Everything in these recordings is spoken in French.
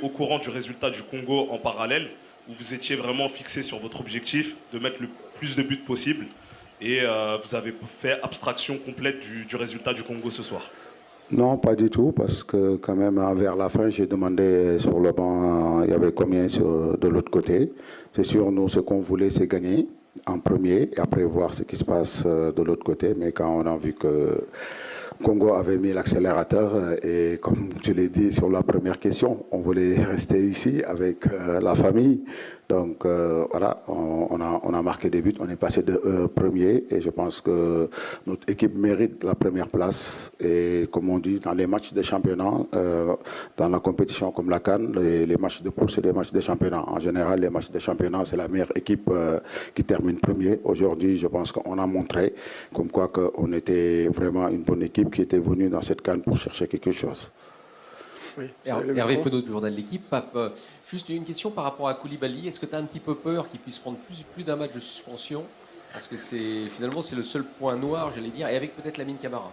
au courant du résultat du Congo en parallèle, où vous étiez vraiment fixé sur votre objectif de mettre le plus de buts possible et vous avez fait abstraction complète du résultat du Congo ce soir? Non, pas du tout, parce que quand même, vers la fin, j'ai demandé sur le banc, il y avait combien de l'autre côté. C'est sûr, nous, ce qu'on voulait, c'est gagner en premier et après voir ce qui se passe de l'autre côté. Mais quand on a vu que Congo avait mis l'accélérateur et comme tu l'as dit sur la première question, on voulait rester ici avec la famille. Donc voilà, on a marqué des buts, on est passé de premier et je pense que notre équipe mérite la première place. Et comme on dit, dans les matchs de championnat, dans la compétition comme la CAN, les matchs de poule, c'est des matchs de championnat. En général, les matchs de championnat, c'est la meilleure équipe qui termine premier. Aujourd'hui, je pense qu'on a montré comme quoi qu'on était vraiment une bonne équipe qui était venue dans cette CAN pour chercher quelque chose. Oui, Hervé Penaud du journal de l'équipe. Pape, juste une question par rapport à Koulibaly. Est-ce que tu as un petit peu peur qu'il puisse prendre plus d'un match de suspension? Parce que finalement c'est le seul point noir, j'allais dire, et avec peut-être Lamine Camara.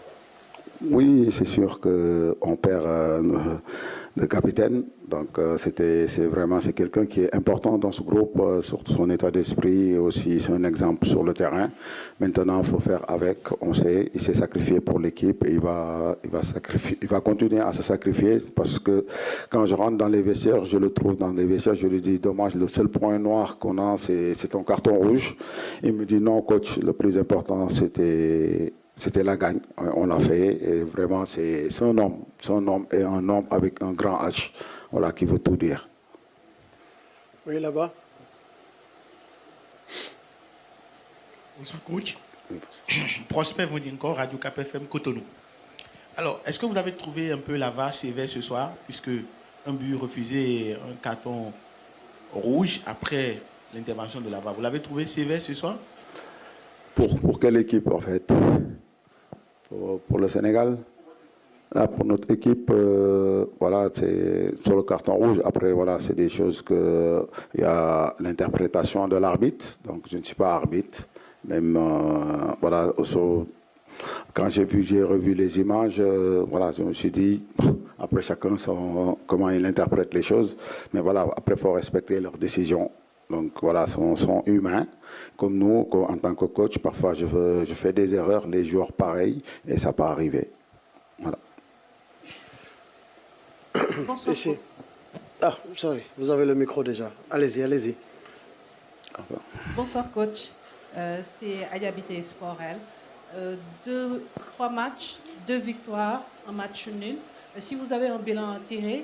Oui, c'est sûr qu'on perd le capitaine. Donc c'est quelqu'un qui est important dans ce groupe, sur son état d'esprit et aussi c'est un exemple sur le terrain. Maintenant, il faut faire avec. On sait, il s'est sacrifié pour l'équipe et il va continuer à se sacrifier parce que quand je rentre dans les vestiaires, je le trouve dans les vestiaires, je lui dis dommage, le seul point noir qu'on a, c'est ton carton rouge. Il me dit non, coach, le plus important c'était la gagne. On l'a fait et vraiment c'est un homme et un homme avec un grand H, voilà, qui veut tout dire. Oui, là-bas. Bonsoir coach. Prosper Vodinko, Radio Cap FM Cotonou. Alors, est-ce que vous avez trouvé un peu la VAR sévère ce soir, puisque un but refusé et un carton rouge après l'intervention de la VAR, vous l'avez trouvé sévère ce soir? Pour quelle équipe en fait? Pour le Sénégal? Là, pour notre équipe, voilà, c'est sur le carton rouge. Après, voilà, c'est des choses que il y a l'interprétation de l'arbitre. Donc, je ne suis pas arbitre. Même, voilà, quand j'ai revu les images, voilà, je me suis dit, après chacun comment il interprète les choses. Mais voilà, après, il faut respecter leurs décisions. Donc voilà, sont humains. Comme nous, en tant que coach, parfois je fais des erreurs, les joueurs pareils, et ça peut arriver. Voilà. Bonsoir. Ici. Ah, sorry, vous avez le micro déjà. Allez-y, allez-y. Bonsoir coach, c'est Ayabité Sporel. 3 matchs, 2 victoires, un match nul. Si vous avez un bilan à tirer,